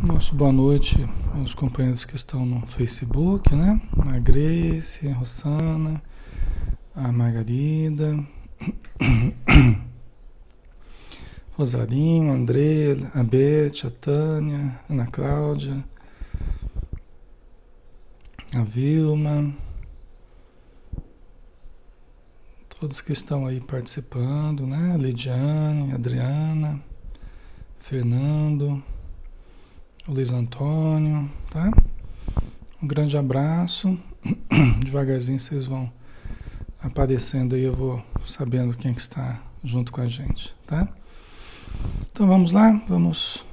Nosso boa noite aos companheiros que estão no Facebook, né? A Grace, a Rosana, a Margarida, Rosarinho, a André, a Beth, a Tânia, a Ana Cláudia, a Vilma, todos que estão aí participando, né? A Lidiane, a Adriana, Fernando, o Luiz Antônio, tá? Um grande abraço. Devagarzinho vocês vão aparecendo aí, eu vou sabendo quem que está junto com a gente, tá? Então vamos lá, vamos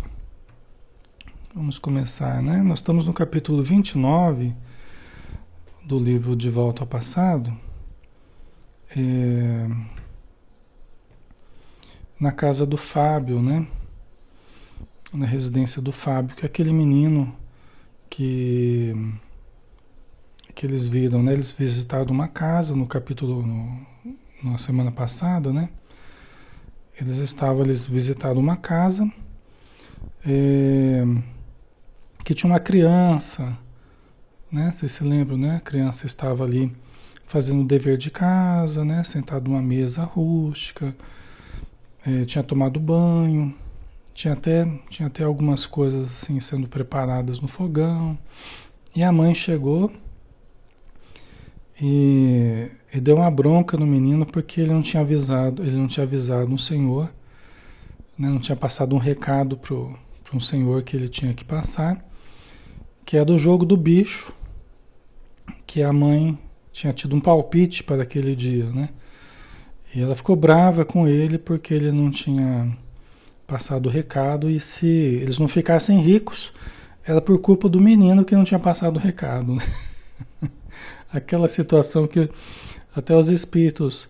começar, né? Nós estamos no capítulo 29 do livro De Volta ao Passado, na casa do Fábio, né? Na residência do Fábio, que é aquele menino que eles viram, né? Eles visitaram uma casa no capítulo, na semana passada, né? Eles visitaram uma casa que tinha uma criança, né? Vocês se lembram, né? A criança estava ali fazendo o dever de casa, né? Sentada numa mesa rústica, tinha tomado banho. Tinha até algumas coisas assim sendo preparadas no fogão. E a mãe chegou e deu uma bronca no menino porque ele não tinha avisado um senhor, né? Não tinha passado um recado para um senhor que ele tinha que passar, que era do jogo do bicho, que a mãe tinha tido um palpite para aquele dia, né? E ela ficou brava com ele porque ele não tinha passado o recado, e se eles não ficassem ricos, era por culpa do menino que não tinha passado o recado, né? Aquela situação que até os espíritos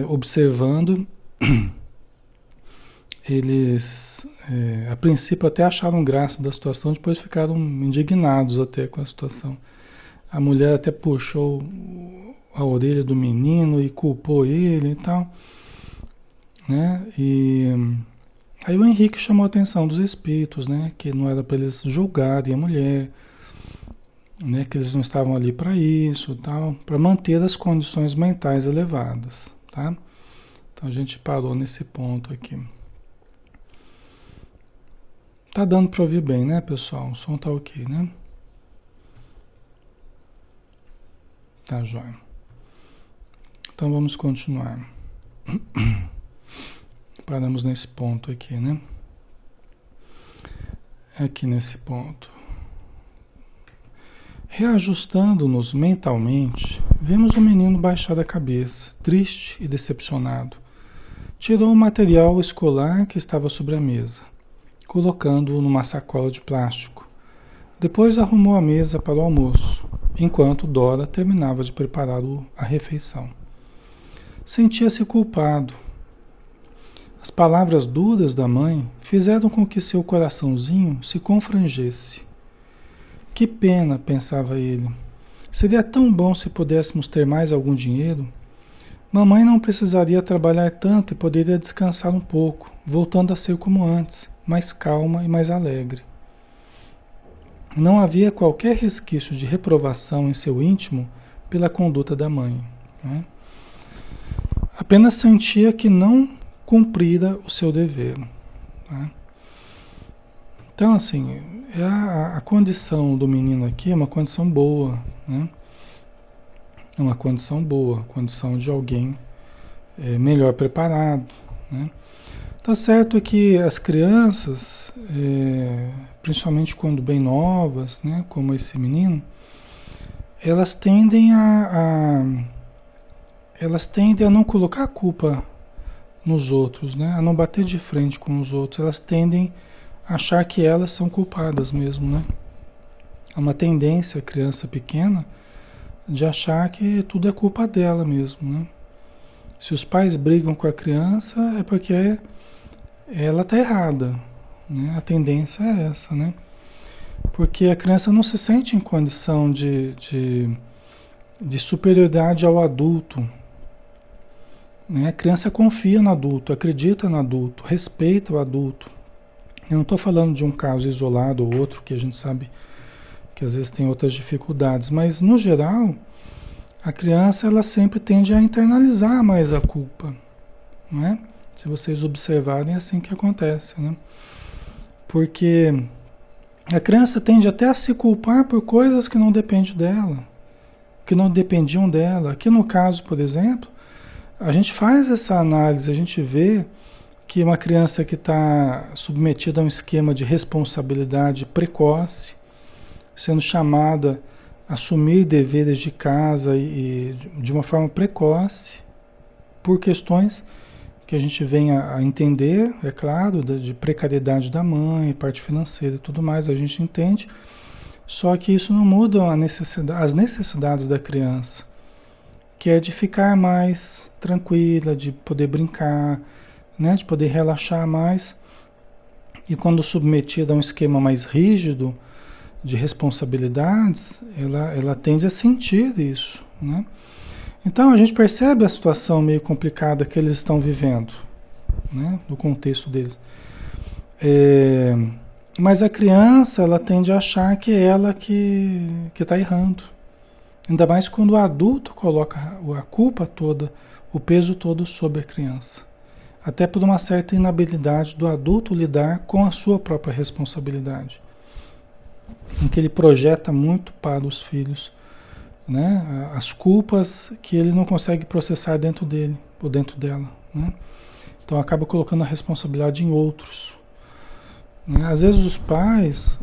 observando, eles a princípio até acharam graça da situação, depois ficaram indignados até com a situação. A mulher até puxou a orelha do menino e culpou ele e tal, né? Aí o Henrique chamou a atenção dos espíritos, né? Que não era para eles julgarem a mulher, né? Que eles não estavam ali para isso, tal, para manter as condições mentais elevadas, tá? Então a gente parou nesse ponto aqui. Tá dando para ouvir bem, né, pessoal? O som tá ok, né? Tá jóia. Então vamos continuar. Paramos nesse ponto aqui, né? Aqui nesse ponto. Reajustando-nos mentalmente, vemos o menino baixar a cabeça, triste e decepcionado. Tirou o material escolar que estava sobre a mesa, colocando-o numa sacola de plástico. Depois arrumou a mesa para o almoço, enquanto Dora terminava de preparar a refeição. Sentia-se culpado. As palavras duras da mãe fizeram com que seu coraçãozinho se confrangesse. Que pena, pensava ele. Seria tão bom se pudéssemos ter mais algum dinheiro. Mamãe não precisaria trabalhar tanto e poderia descansar um pouco, voltando a ser como antes, mais calma e mais alegre. Não havia qualquer resquício de reprovação em seu íntimo pela conduta da mãe, né? Apenas sentia que não cumprira o seu dever, tá? Então, assim, a condição do menino aqui é uma condição boa, né? É uma condição boa, condição de alguém melhor preparado, né? Tá certo que as crianças, principalmente quando bem novas, né, como esse menino, elas tendem a não colocar a culpa nos outros, né? A não bater de frente com os outros. Elas tendem a achar que elas são culpadas mesmo, né? É uma tendência, a criança pequena, de achar que tudo é culpa dela mesmo, né? Se os pais brigam com a criança, é porque ela está errada, né? A tendência é essa, né? Porque a criança não se sente em condição de superioridade ao adulto, né? A criança confia no adulto, acredita no adulto, respeita o adulto, Eu não estou falando de um caso isolado ou outro que a gente sabe que às vezes tem outras dificuldades, mas no geral, a criança ela sempre tende a internalizar mais a culpa, não é? Se vocês observarem, é assim que acontece, né? Porque a criança tende até a se culpar por coisas que não dependem dela, que não dependiam dela. Aqui no caso, por exemplo, a gente faz essa análise, a gente vê que uma criança que está submetida a um esquema de responsabilidade precoce, sendo chamada a assumir deveres de casa e de uma forma precoce, por questões que a gente vem a entender, é claro, de precariedade da mãe, parte financeira e tudo mais, a gente entende, só que isso não muda as necessidades da criança, que é de ficar mais tranquila, de poder brincar, né, de poder relaxar mais, e quando submetida a um esquema mais rígido de responsabilidades, ela tende a sentir isso, né? Então a gente percebe a situação meio complicada que eles estão vivendo, né, no contexto deles. Mas a criança ela tende a achar que é ela que está errando. Ainda mais quando o adulto coloca a culpa toda, o peso todo sobre a criança. Até por uma certa inabilidade do adulto lidar com a sua própria responsabilidade. Em que ele projeta muito para os filhos, né, as culpas que ele não consegue processar dentro dele ou dentro dela, né? Então acaba colocando a responsabilidade em outros, né? Às vezes os pais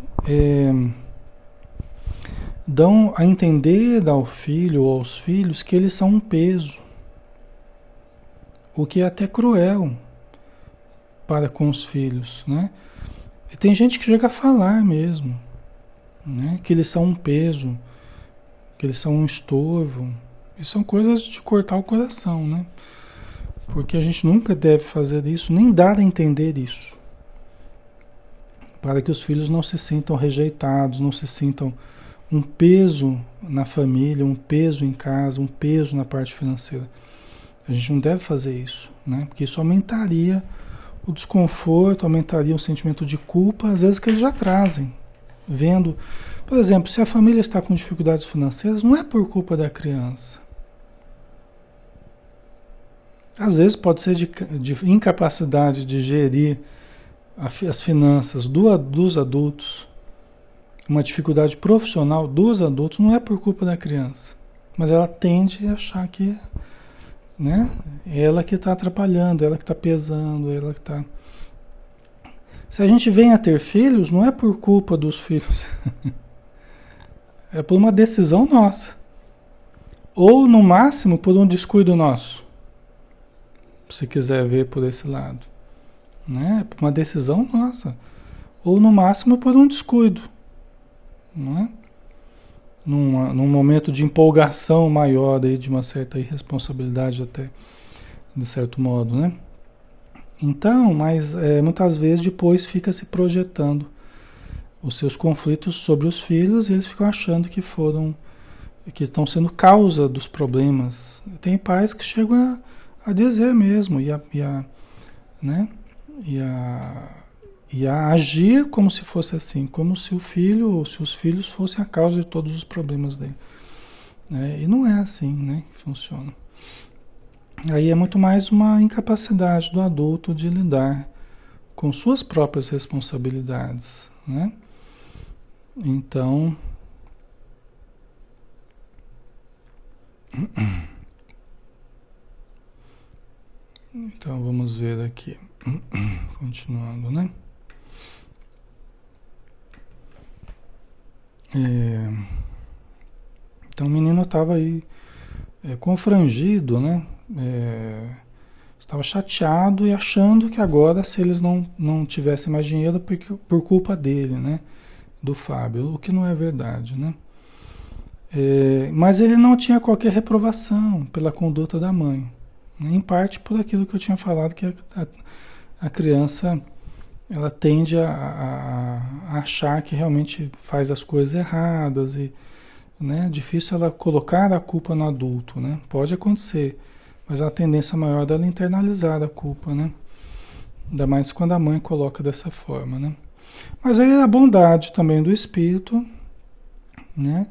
dão a entender ao filho ou aos filhos que eles são um peso, o que é até cruel para com os filhos, né? E tem gente que chega a falar mesmo, né, que eles são um peso, que eles são um estorvo. E são coisas de cortar o coração, né? Porque a gente nunca deve fazer isso, nem dar a entender isso. Para que os filhos não se sintam rejeitados, não se sintam um peso na família, um peso em casa, um peso na parte financeira. A gente não deve fazer isso, né? Porque isso aumentaria o desconforto, aumentaria o sentimento de culpa, às vezes que eles já trazem. Vendo, por exemplo, se a família está com dificuldades financeiras, não é por culpa da criança. Às vezes pode ser de incapacidade de gerir as finanças dos adultos, uma dificuldade profissional dos adultos, não é por culpa da criança. Mas ela tende a achar que, né, é ela que está atrapalhando, ela que está pesando, ela que está... Se a gente vem a ter filhos, não é por culpa dos filhos. É por uma decisão nossa. Ou, no máximo, por um descuido nosso. Se quiser ver por esse lado. Né? É por uma decisão nossa. Ou, no máximo, por um descuido. Não é? Num momento de empolgação maior, aí, de uma certa irresponsabilidade até, de certo modo, né? Então, mas muitas vezes depois fica se projetando os seus conflitos sobre os filhos e eles ficam achando que estão sendo causa dos problemas. Tem pais que chegam a dizer mesmo né? e a agir como se fosse assim, como se o filho ou se os filhos fossem a causa de todos os problemas dele. E não é assim, né, que funciona. Aí é muito mais uma incapacidade do adulto de lidar com suas próprias responsabilidades, né? Então, vamos ver aqui, continuando, né? Então o menino estava aí confrangido, né? Estava chateado e achando que agora, se eles não tivessem mais dinheiro, por culpa dele, né? Do Fábio, o que não é verdade, né? Mas ele não tinha qualquer reprovação pela conduta da mãe, né? Em parte por aquilo que eu tinha falado, que a criança ela tende a achar que realmente faz as coisas erradas e, né, é difícil ela colocar a culpa no adulto, né? Pode acontecer, mas a tendência maior dela é internalizar a culpa, né? Ainda mais quando a mãe coloca dessa forma, né? Mas aí é a bondade também do espírito, né?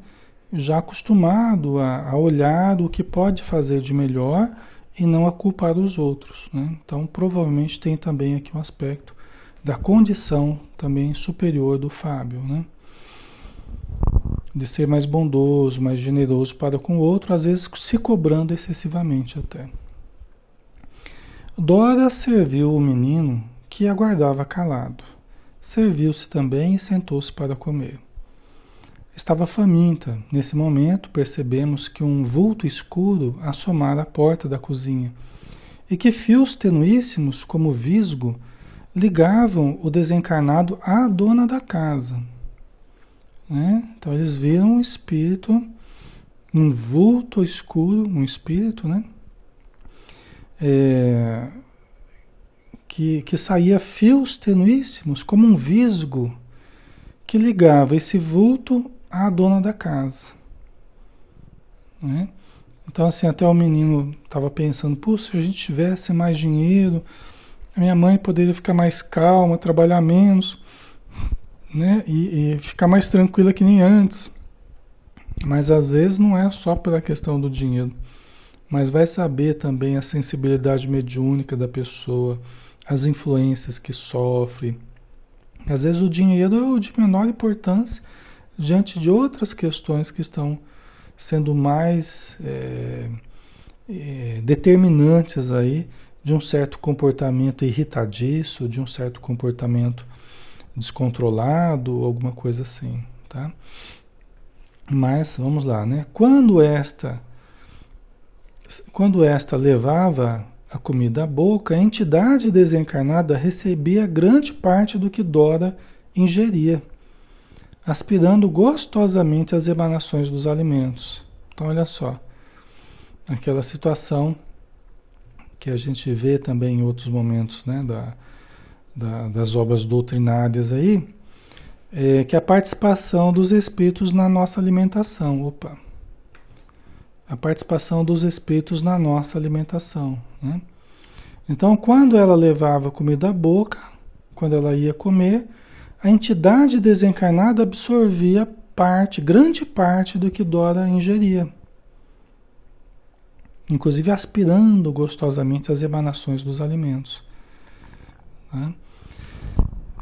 Já acostumado a olhar o que pode fazer de melhor e não a culpar os outros, né? Então, provavelmente tem também aqui um aspecto da condição também superior do Fábio, né? De ser mais bondoso, mais generoso para com o outro, às vezes se cobrando excessivamente até. Dora serviu o menino que aguardava calado. Serviu-se também e sentou-se para comer. Estava faminta. Nesse momento, percebemos que um vulto escuro assomara à porta da cozinha e que fios tenuíssimos, como visgo, ligavam o desencarnado à dona da casa. Né? Então, eles viram um espírito, um vulto escuro, um espírito, né? Que saía fios tenuíssimos, como um visgo, que ligava esse vulto à dona da casa. Né? Então, assim, até o menino estava pensando, puxa, se a gente tivesse mais dinheiro, a minha mãe poderia ficar mais calma, trabalhar menos, né? E ficar mais tranquila que nem antes. Mas às vezes não é só pela questão do dinheiro, mas vai saber também a sensibilidade mediúnica da pessoa, as influências que sofre. Às vezes o dinheiro é o de menor importância diante de outras questões que estão sendo mais determinantes aí de um certo comportamento irritadiço, de um certo comportamento descontrolado, alguma coisa assim, tá? Mas vamos lá, né? Quando esta levava a comida à boca, a entidade desencarnada recebia grande parte do que Dora ingeria, aspirando gostosamente as emanações dos alimentos. Então, olha só, aquela situação que a gente vê também em outros momentos, né, das obras doutrinárias aí, que é a participação dos espíritos na nossa alimentação. Opa! A participação dos espíritos na nossa alimentação, né? Então, quando ela levava comida à boca, quando ela ia comer, a entidade desencarnada absorvia grande parte do que Dora ingeria, inclusive aspirando gostosamente as emanações dos alimentos. Né?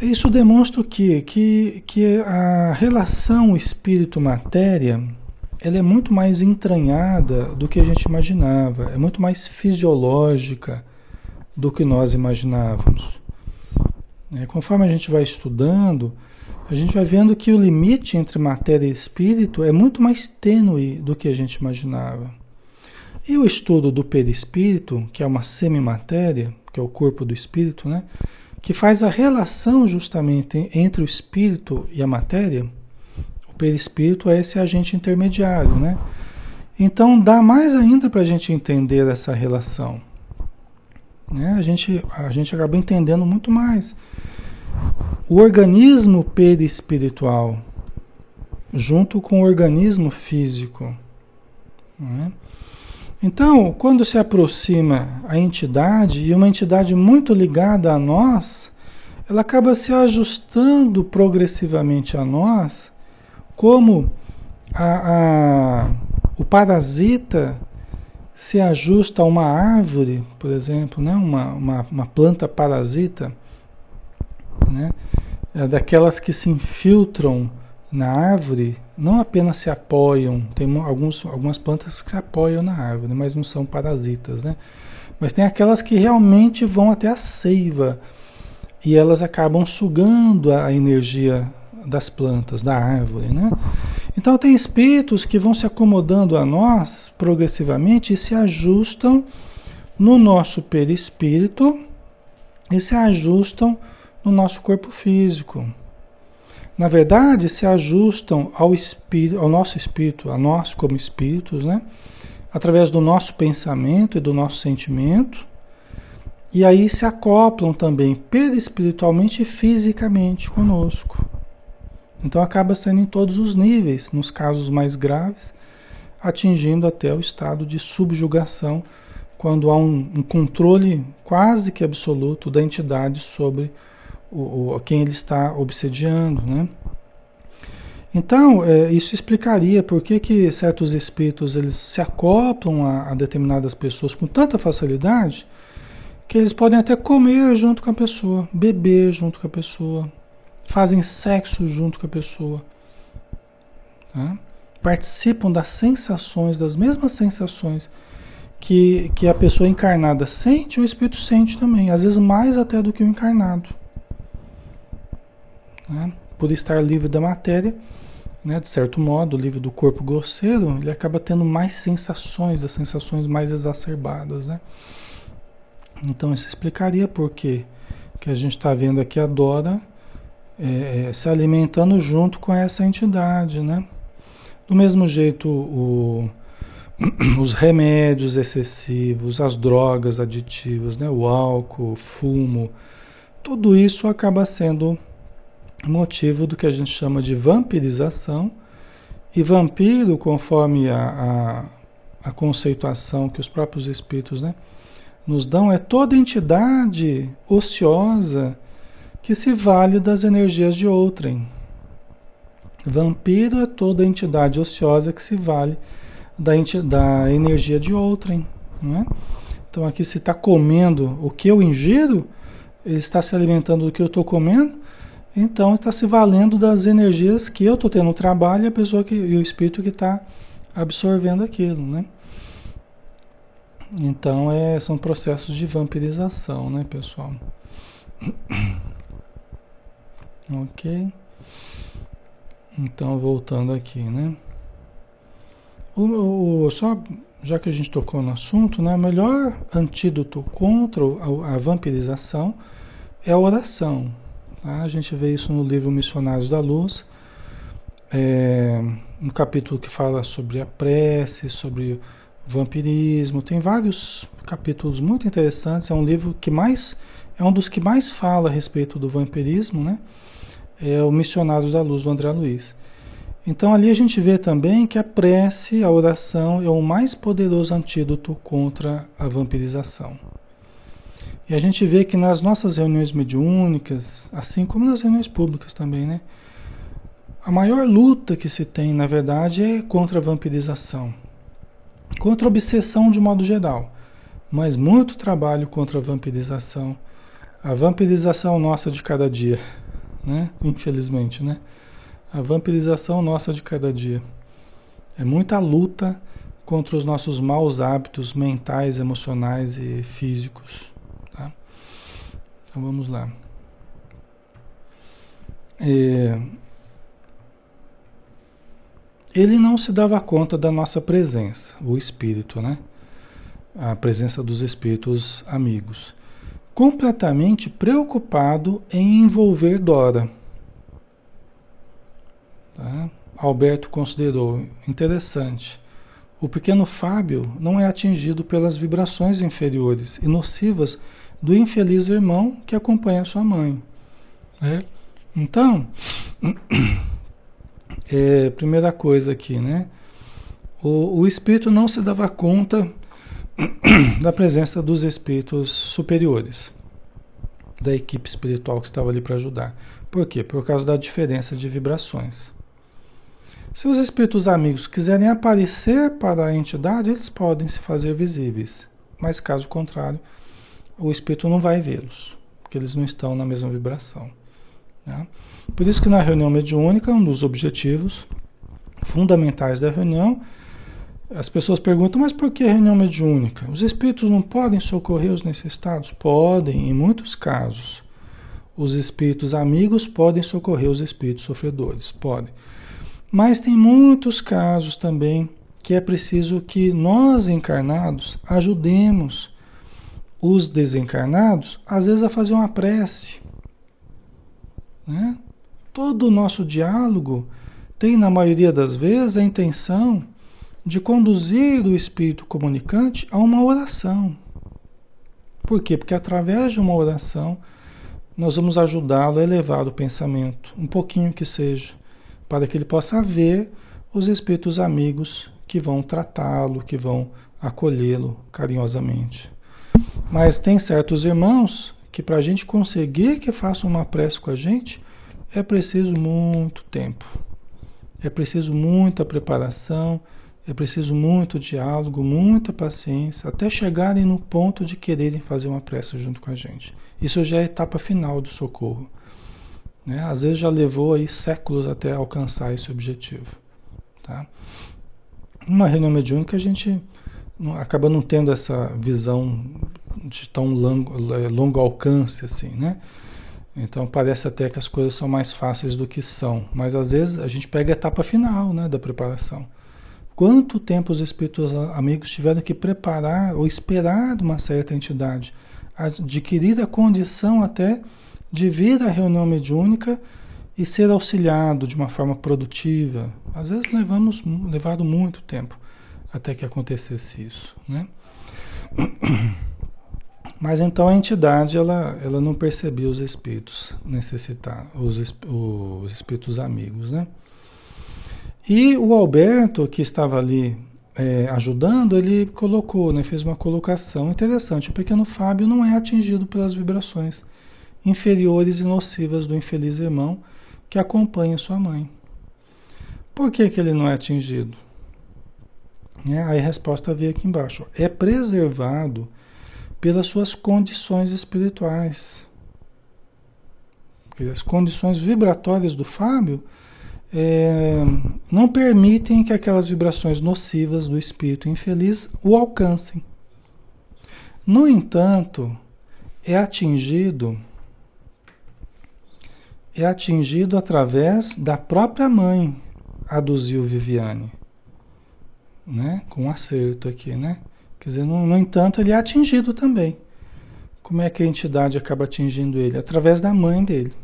Isso demonstra o quê? Que a relação espírito-matéria, ela é muito mais entranhada do que a gente imaginava, é muito mais fisiológica do que nós imaginávamos. Conforme a gente vai estudando, a gente vai vendo que o limite entre matéria e espírito é muito mais tênue do que a gente imaginava. E o estudo do perispírito, que é uma semimatéria, que é o corpo do espírito, né, que faz a relação justamente entre o espírito e a matéria, o perispírito é esse agente intermediário, né? Então dá mais ainda para a gente entender essa relação. Né? A gente acaba entendendo muito mais. O organismo perispiritual junto com o organismo físico. Né? Então, quando se aproxima a entidade, e uma entidade muito ligada a nós, ela acaba se ajustando progressivamente a nós, como o parasita se ajusta a uma árvore, por exemplo, né? uma planta parasita, né? É daquelas que se infiltram na árvore, não apenas se apoiam, tem algumas plantas que se apoiam na árvore, mas não são parasitas, né? Mas tem aquelas que realmente vão até a seiva e elas acabam sugando a energia das plantas, da árvore, né? Então tem espíritos que vão se acomodando a nós progressivamente e se ajustam no nosso perispírito e se ajustam no nosso corpo físico. Na verdade, se ajustam ao espírito, ao nosso espírito, a nós como espíritos, né? Através do nosso pensamento e do nosso sentimento, e aí se acoplam também perispiritualmente e fisicamente conosco. Então acaba sendo em todos os níveis, nos casos mais graves, atingindo até o estado de subjugação quando há um controle quase que absoluto da entidade sobre quem ele está obsediando, né? Então, isso explicaria por que certos espíritos eles se acoplam a determinadas pessoas com tanta facilidade que eles podem até comer junto com a pessoa, beber junto com a pessoa, fazem sexo junto com a pessoa, tá? Participam das sensações, das mesmas sensações que a pessoa encarnada sente, o espírito sente também, às vezes mais até do que o encarnado, né? Por estar livre da matéria, né, de certo modo, livre do corpo grosseiro, ele acaba tendo mais sensações, as sensações mais exacerbadas, né? Então isso explicaria por que a gente está vendo aqui a Dora se alimentando junto com essa entidade, né? Do mesmo jeito, os remédios excessivos, as drogas aditivas, né? O álcool, o fumo, tudo isso acaba sendo motivo do que a gente chama de vampirização. E vampiro, conforme a conceituação que os próprios espíritos, né, nos dão, é toda entidade ociosa que se vale das energias de outrem. Vampiro é toda entidade ociosa que se vale da energia de outrem, não é? Então aqui se está comendo o que eu ingiro, ele está se alimentando do que eu estou comendo, então está se valendo das energias que eu estou tendo no trabalho e a pessoa e o espírito que está absorvendo aquilo, né? Então são processos de vampirização, né, pessoal? Ok? Então voltando aqui, né? Só já que a gente tocou no assunto, né? O melhor antídoto contra a vampirização é a oração. Tá? A gente vê isso no livro Missionários da Luz, um capítulo que fala sobre a prece, sobre vampirismo. Tem vários capítulos muito interessantes. É um livro é um dos que mais fala a respeito do vampirismo, né? É o Missionários da Luz, do André Luiz. Então ali a gente vê também que a prece, a oração, é o mais poderoso antídoto contra a vampirização. E a gente vê que nas nossas reuniões mediúnicas, assim como nas reuniões públicas também, né? A maior luta que se tem, na verdade, é contra a vampirização. Contra a obsessão de modo geral. Mas muito trabalho contra a vampirização. A vampirização nossa de cada dia, né? Infelizmente, né? A vampirização nossa de cada dia. É muita luta contra os nossos maus hábitos mentais, emocionais e físicos. Tá? Então vamos lá. Ele não se dava conta da nossa presença, o espírito, né? A presença dos espíritos amigos. Completamente preocupado em envolver Dora. Tá? Alberto considerou interessante. O pequeno Fábio não é atingido pelas vibrações inferiores e nocivas do infeliz irmão que acompanha sua mãe. Né? Então, primeira coisa aqui, né? O espírito não se dava conta da presença dos espíritos superiores, da equipe espiritual que estava ali para ajudar. Por quê? Por causa da diferença de vibrações. Se os espíritos amigos quiserem aparecer para a entidade, eles podem se fazer visíveis. Mas caso contrário, o espírito não vai vê-los, porque eles não estão na mesma vibração. Né? Por isso que na reunião mediúnica, um dos objetivos fundamentais da reunião, as pessoas perguntam, mas por que reunião mediúnica? Os espíritos não podem socorrer os necessitados? Podem, em muitos casos. Os espíritos amigos podem socorrer os espíritos sofredores, podem. Mas tem muitos casos também que é preciso que nós encarnados ajudemos os desencarnados, às vezes a fazer uma prece. Né? Todo o nosso diálogo tem, na maioria das vezes, a intenção de conduzir o espírito comunicante a uma oração. Por quê? Porque através de uma oração nós vamos ajudá-lo a elevar o pensamento, um pouquinho que seja, para que ele possa ver os espíritos amigos que vão tratá-lo, que vão acolhê-lo carinhosamente. Mas tem certos irmãos que para a gente conseguir que façam uma prece com a gente, é preciso muito tempo. É preciso muita preparação, é preciso muito diálogo, muita paciência, até chegarem no ponto de quererem fazer uma prece junto com a gente. Isso já é a etapa final do socorro, né? Às vezes já levou aí séculos até alcançar esse objetivo, tá? Numa reunião mediúnica a gente acaba não tendo essa visão de tão longo alcance assim, né? Então parece até que as coisas são mais fáceis do que são, mas às vezes a gente pega a etapa final, né, da preparação. Quanto tempo os espíritos amigos tiveram que preparar ou esperar de uma certa entidade, adquirir a condição até de vir à reunião mediúnica e ser auxiliado de uma forma produtiva. Às vezes levaram muito tempo até que acontecesse isso, né? Mas então a entidade ela não percebia os espíritos necessitados, os espíritos amigos, né? E o Alberto, que estava ali ajudando, ele colocou, né, fez uma colocação interessante. O pequeno Fábio não é atingido pelas vibrações inferiores e nocivas do infeliz irmão que acompanha sua mãe. Por que que ele não é atingido? Aí a resposta veio aqui embaixo. É preservado pelas suas condições espirituais. As condições vibratórias do Fábio não permitem que aquelas vibrações nocivas do espírito infeliz o alcancem. No entanto, é atingido através da própria mãe, aduziu Viviane, né? Com acerto aqui, né? Quer dizer, no entanto, ele é atingido também. Como é que a entidade acaba atingindo ele? Através da mãe dele.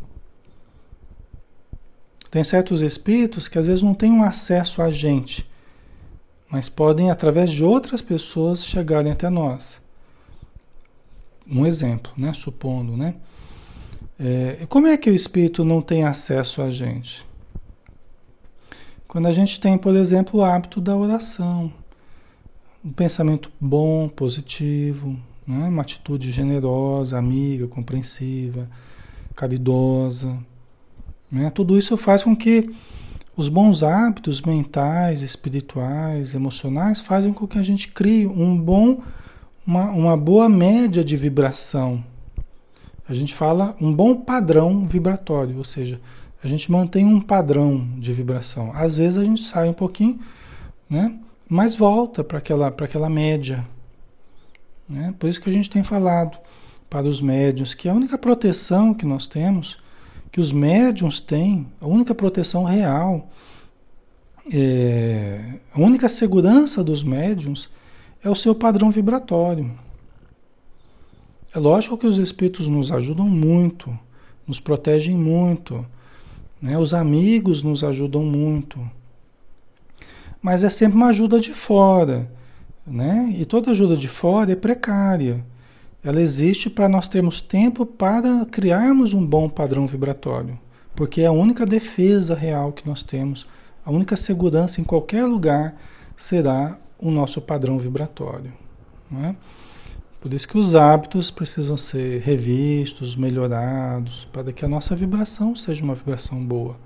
Tem certos espíritos que às vezes não têm um acesso a gente, mas podem, através de outras pessoas, chegarem até nós. Um exemplo, né? Supondo, né? Como é que o espírito não tem acesso a gente? Quando a gente tem, por exemplo, o hábito da oração, um pensamento bom, positivo, né? Uma atitude generosa, amiga, compreensiva, caridosa, né? Tudo isso faz com que os bons hábitos mentais, espirituais, emocionais, fazem com que a gente crie uma boa média de vibração. A gente fala um bom padrão vibratório, ou seja, a gente mantém um padrão de vibração. Às vezes a gente sai um pouquinho, né? Mas volta para aquela média, né? Por isso que a gente tem falado para os médiuns que a única proteção que nós temos, que os médiuns têm, a única proteção real, a única segurança dos médiuns é o seu padrão vibratório. É lógico que os espíritos nos ajudam muito, nos protegem muito, né? Os amigos nos ajudam muito. Mas é sempre uma ajuda de fora, né? E toda ajuda de fora é precária. Ela existe para nós termos tempo para criarmos um bom padrão vibratório, porque é a única defesa real que nós temos, a única segurança em qualquer lugar será o nosso padrão vibratório, não é? Por isso que os hábitos precisam ser revistos, melhorados, para que a nossa vibração seja uma vibração boa.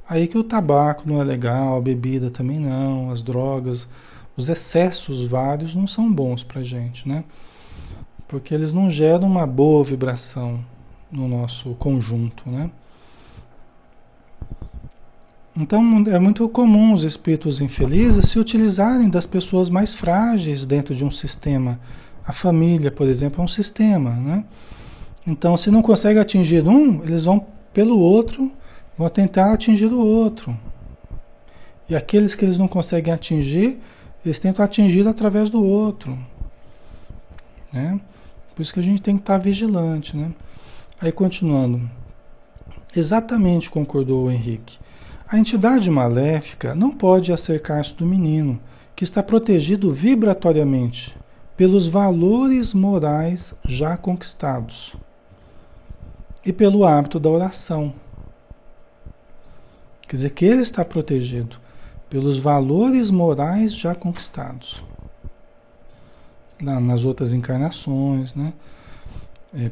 Aí que o tabaco não é legal, a bebida também não, as drogas, os excessos vários não são bons para a gente, né? Porque eles não geram uma boa vibração no nosso conjunto, né? Então é muito comum os espíritos infelizes se utilizarem das pessoas mais frágeis dentro de um sistema. A família, por exemplo, é um sistema, né? Então, se não consegue atingir um, eles vão pelo outro, vão tentar atingir o outro. E aqueles que eles não conseguem atingir, eles tentam atingir através do outro, né? Por isso que a gente tem que estar vigilante, né? Aí, continuando. Exatamente, concordou o Henrique. A entidade maléfica não pode acercar-se do menino, que está protegido vibratoriamente pelos valores morais já conquistados e pelo hábito da oração. Quer dizer que ele está protegido pelos valores morais já conquistados. nas outras encarnações, né?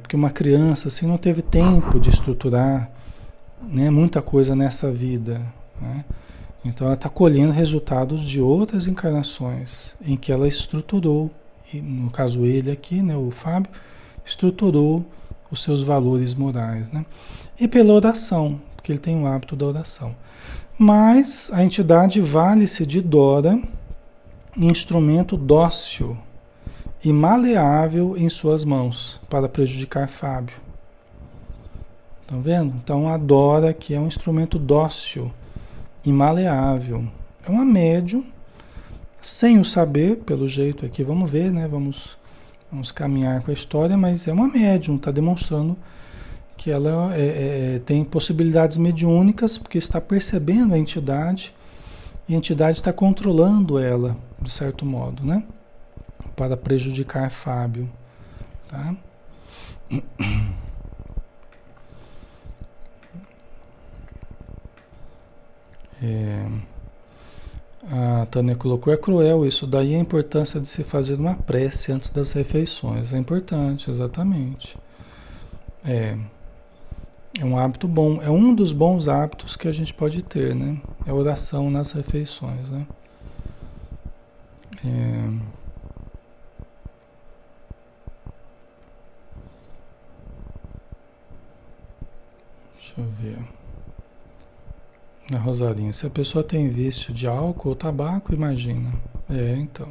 Porque uma criança assim não teve tempo de estruturar, né, muita coisa nessa vida, né? Então ela está colhendo resultados de outras encarnações em que ela estruturou, e no caso ele aqui, né, o Fábio, estruturou os seus valores morais, né? E pela oração, porque ele tem o hábito da oração. Mas a entidade vale-se de Dora, instrumento dócil e maleável em suas mãos para prejudicar Fábio. Estão vendo? Então a Dora que é um instrumento dócil e maleável. É uma médium, sem o saber, pelo jeito aqui, vamos ver, né? Vamos caminhar com a história, mas é uma médium, está demonstrando que ela tem possibilidades mediúnicas, porque está percebendo a entidade, e a entidade está controlando ela, de certo modo, né? Para prejudicar Fábio, tá? A Tânia colocou, é cruel isso, daí a importância de se fazer uma prece antes das refeições. É importante, exatamente. É um hábito bom, é um dos bons hábitos que a gente pode ter, né? É a oração nas refeições, né? Deixa eu ver. A Rosarinha, se a pessoa tem vício de álcool ou tabaco, imagina. Então.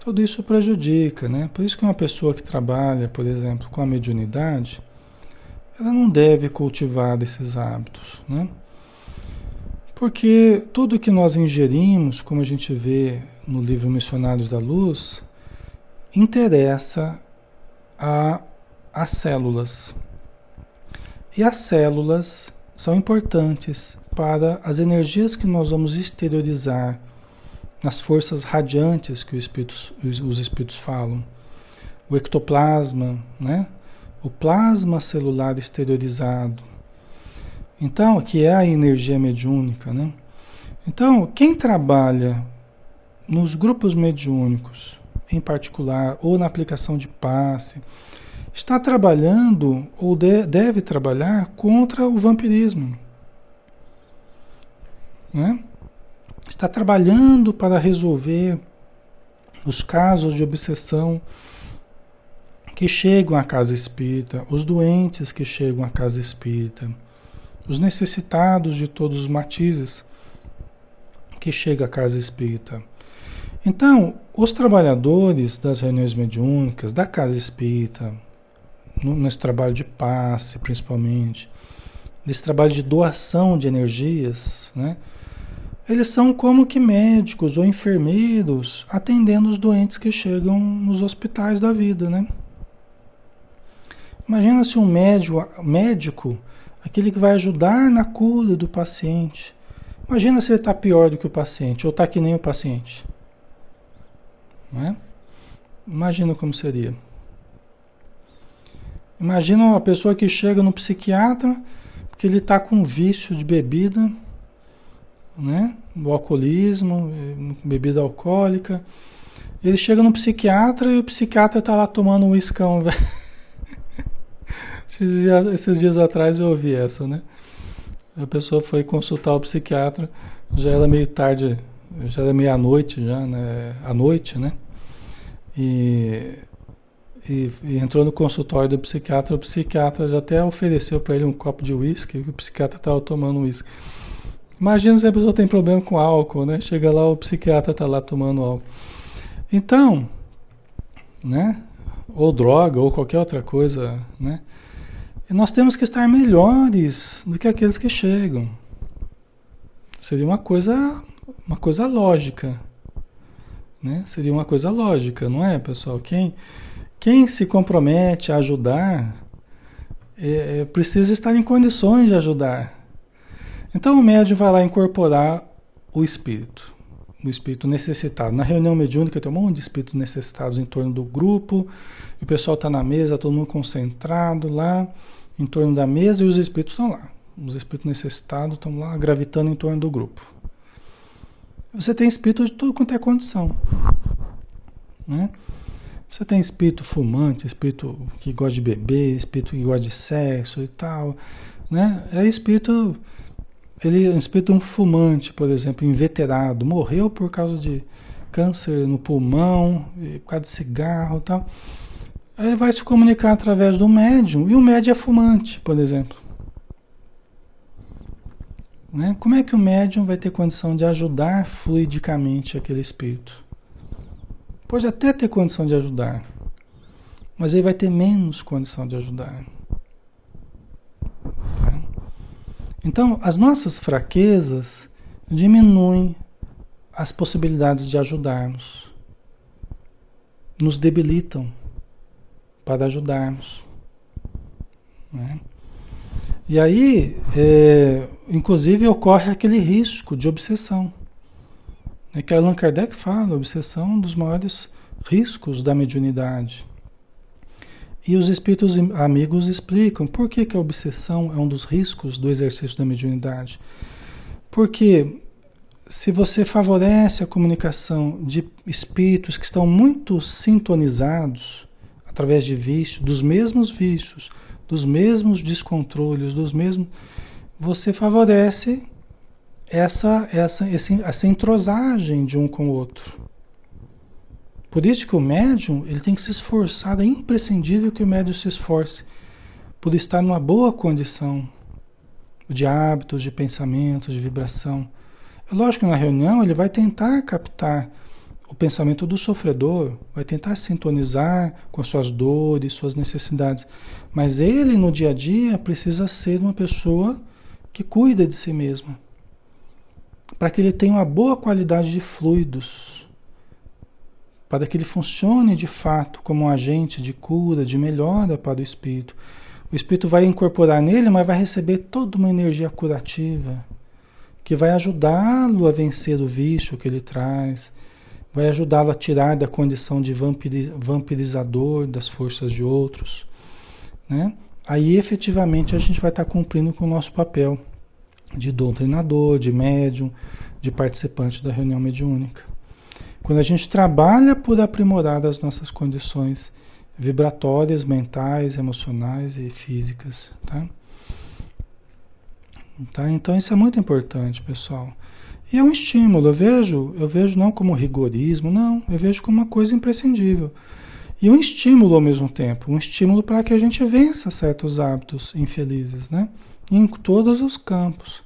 Tudo isso prejudica, né? Por isso que uma pessoa que trabalha, por exemplo, com a mediunidade, ela não deve cultivar esses hábitos, né? Porque tudo que nós ingerimos, como a gente vê no livro Missionários da Luz, interessa às células. E as células são importantes para as energias que nós vamos exteriorizar nas forças radiantes que os espíritos falam. O ectoplasma, né? O plasma celular exteriorizado. Então, que é a energia mediúnica, né? Então, quem trabalha nos grupos mediúnicos, em particular, ou na aplicação de passe, está trabalhando ou deve trabalhar contra o vampirismo, né? Está trabalhando para resolver os casos de obsessão que chegam à casa espírita, os doentes que chegam à casa espírita, os necessitados de todos os matizes que chegam à casa espírita. Então, os trabalhadores das reuniões mediúnicas, da casa espírita, nesse trabalho de passe, principalmente, nesse trabalho de doação de energias, né? Eles são como que médicos ou enfermeiros atendendo os doentes que chegam nos hospitais da vida, né? Imagina se um médico, aquele que vai ajudar na cura do paciente, imagina se ele está pior do que o paciente, ou está que nem o paciente. Não é? Imagina como seria. Imagina uma pessoa que chega no psiquiatra, porque ele está com vício de bebida, né? Do alcoolismo, bebida alcoólica. Ele chega no psiquiatra e o psiquiatra está lá tomando um uiscão, velho. Esses dias atrás eu ouvi essa, né? A pessoa foi consultar o psiquiatra, já era meio tarde, já era meia-noite, já, né? À noite, né? E entrou no consultório do psiquiatra, o psiquiatra já até ofereceu para ele um copo de uísque, o psiquiatra estava tomando uísque. Imagina se a pessoa tem problema com álcool, né? Chega lá, o psiquiatra está lá tomando álcool. Então, né? Ou droga, ou qualquer outra coisa, né? E nós temos que estar melhores do que aqueles que chegam. Seria uma coisa lógica, né? Seria uma coisa lógica, não é, pessoal? Quem se compromete a ajudar precisa estar em condições de ajudar. Então o médium vai lá incorporar o espírito necessitado. Na reunião mediúnica tem um monte de espíritos necessitados em torno do grupo, e o pessoal está na mesa, todo mundo concentrado lá, em torno da mesa, e os espíritos estão lá. Os espíritos necessitados estão lá gravitando em torno do grupo. Você tem espírito de tudo quanto é condição, né? Você tem espírito fumante, espírito que gosta de beber, espírito que gosta de sexo e tal, né? É espírito, ele é um espírito fumante, por exemplo, inveterado, morreu por causa de câncer no pulmão, por causa de cigarro e tal. Aí ele vai se comunicar através do médium, e o médium é fumante, por exemplo. Né? Como é que o médium vai ter condição de ajudar fluidicamente aquele espírito? Pode até ter condição de ajudar, mas ele vai ter menos condição de ajudar. Tá? Então, as nossas fraquezas diminuem as possibilidades de ajudarmos, nos debilitam para ajudarmos. Né? E aí, inclusive, ocorre aquele risco de obsessão. É que Allan Kardec fala, obsessão é um dos maiores riscos da mediunidade. E os espíritos amigos explicam por que a obsessão é um dos riscos do exercício da mediunidade. Porque se você favorece a comunicação de espíritos que estão muito sintonizados através de vícios, dos mesmos descontroles, você favorece essa entrosagem de um com o outro. Por isso que o médium, ele tem que se esforçar, é imprescindível que o médium se esforce por estar numa boa condição de hábitos, de pensamentos, de vibração. É lógico que na reunião ele vai tentar captar o pensamento do sofredor, vai tentar sintonizar com as suas dores, suas necessidades, mas ele no dia a dia precisa ser uma pessoa que cuida de si mesma, para que ele tenha uma boa qualidade de fluidos, para que ele funcione de fato como um agente de cura, de melhora para o espírito. O espírito vai incorporar nele, mas vai receber toda uma energia curativa, que vai ajudá-lo a vencer o vício que ele traz, vai ajudá-lo a tirar da condição de vampirizador das forças de outros, né? Aí efetivamente a gente vai estar cumprindo com o nosso papel de doutrinador, de médium, de participante da reunião mediúnica. Quando a gente trabalha por aprimorar as nossas condições vibratórias, mentais, emocionais e físicas, tá? Tá? Então isso é muito importante, pessoal. E é um estímulo, eu vejo não como rigorismo, não, eu vejo como uma coisa imprescindível. E um estímulo ao mesmo tempo, um estímulo para que a gente vença certos hábitos infelizes, né? Em todos os campos.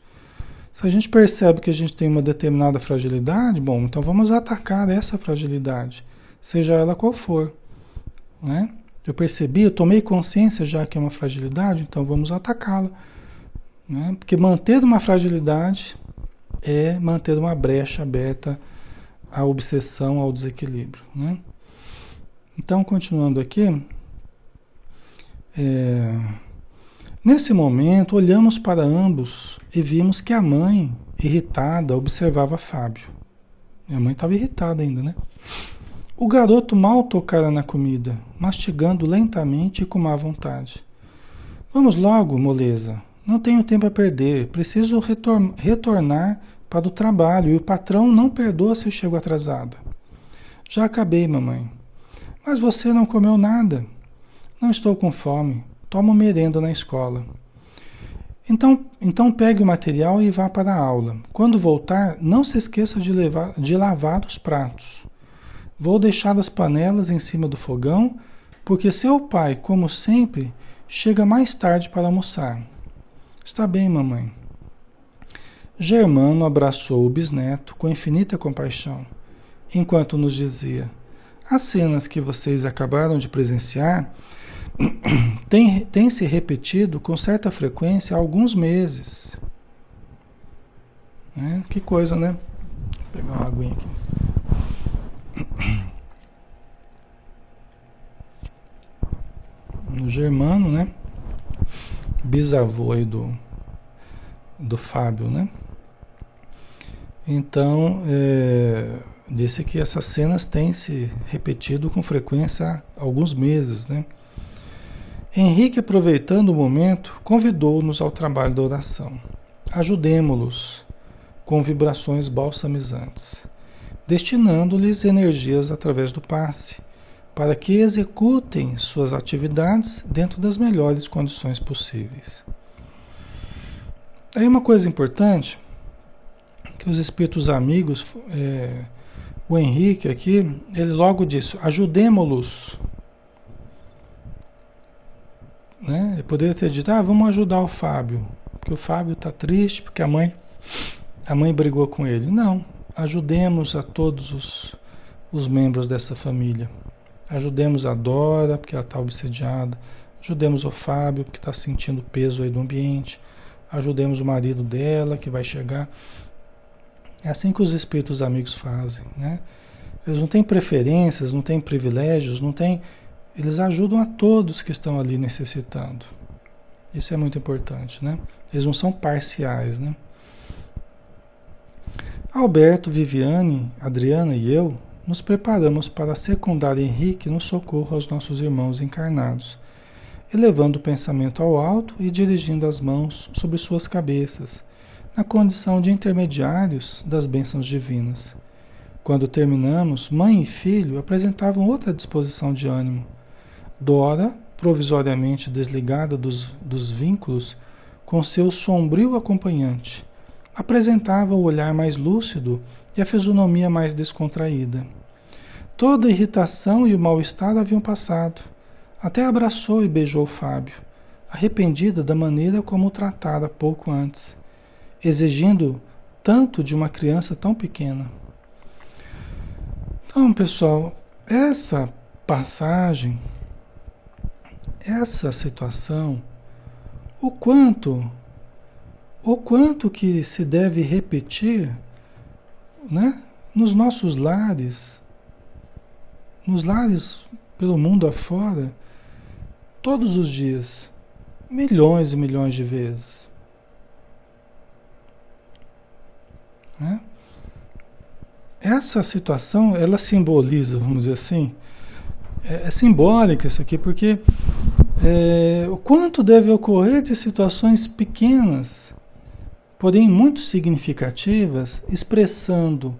Se a gente percebe que a gente tem uma determinada fragilidade, bom, então vamos atacar essa fragilidade, seja ela qual for, né? Eu tomei consciência já que é uma fragilidade, então vamos atacá-la, né? Porque manter uma fragilidade é manter uma brecha aberta à obsessão, ao desequilíbrio, né? Então, continuando aqui, nesse momento, olhamos para ambos e vimos que a mãe, irritada, observava Fábio. Minha mãe estava irritada ainda, né? O garoto mal tocara na comida, mastigando lentamente e com má vontade. Vamos logo, moleza. Não tenho tempo a perder. Preciso retornar para o trabalho e o patrão não perdoa se eu chego atrasada. Já acabei, mamãe. Mas você não comeu nada. Não estou com fome. Tomo merenda na escola. Então pegue o material e vá para a aula. Quando voltar, não se esqueça de lavar os pratos. Vou deixar as panelas em cima do fogão, porque seu pai, como sempre, chega mais tarde para almoçar. Está bem, mamãe. Germano abraçou o bisneto com infinita compaixão, enquanto nos dizia: as cenas que vocês acabaram de presenciar têm se repetido com certa frequência há alguns meses. Que coisa, né? Vou pegar uma aguinha aqui. No Germano, né? Bisavô aí do Fábio, né? Então, disse que essas cenas têm se repetido com frequência há alguns meses, né? Henrique, aproveitando o momento, convidou-nos ao trabalho da oração. Ajudemo-los com vibrações balsamizantes, destinando-lhes energias através do passe, para que executem suas atividades dentro das melhores condições possíveis. Aí uma coisa importante, que os espíritos amigos, o Henrique aqui, ele logo disse, ajudemo-los. Né? Ele poderia ter dito, vamos ajudar o Fábio, porque o Fábio está triste, porque a mãe brigou com ele. Não, ajudemos a todos os membros dessa família. Ajudemos a Dora, porque ela está obsediada. Ajudemos o Fábio, porque está sentindo peso aí do ambiente. Ajudemos o marido dela, que vai chegar. É assim que os espíritos amigos fazem, né? Eles não têm preferências, não têm privilégios, eles ajudam a todos que estão ali necessitando. Isso é muito importante, né? Eles não são parciais, né? Alberto, Viviane, Adriana e eu nos preparamos para secundar Henrique no socorro aos nossos irmãos encarnados, elevando o pensamento ao alto e dirigindo as mãos sobre suas cabeças, na condição de intermediários das bênçãos divinas. Quando terminamos, mãe e filho apresentavam outra disposição de ânimo. Dora, provisoriamente desligada dos vínculos, com seu sombrio acompanhante, apresentava o olhar mais lúcido e a fisionomia mais descontraída. Toda a irritação e o mal-estar haviam passado. Até abraçou e beijou Fábio, arrependida da maneira como o tratara pouco antes, exigindo tanto de uma criança tão pequena. Então, pessoal, essa passagem, essa situação, o quanto que se deve repetir, né, nos nossos lares, pelo mundo afora, todos os dias, milhões e milhões de vezes. Né? Essa situação, ela simboliza, vamos dizer assim, é simbólica isso aqui, porque o quanto deve ocorrer de situações pequenas, porém muito significativas, expressando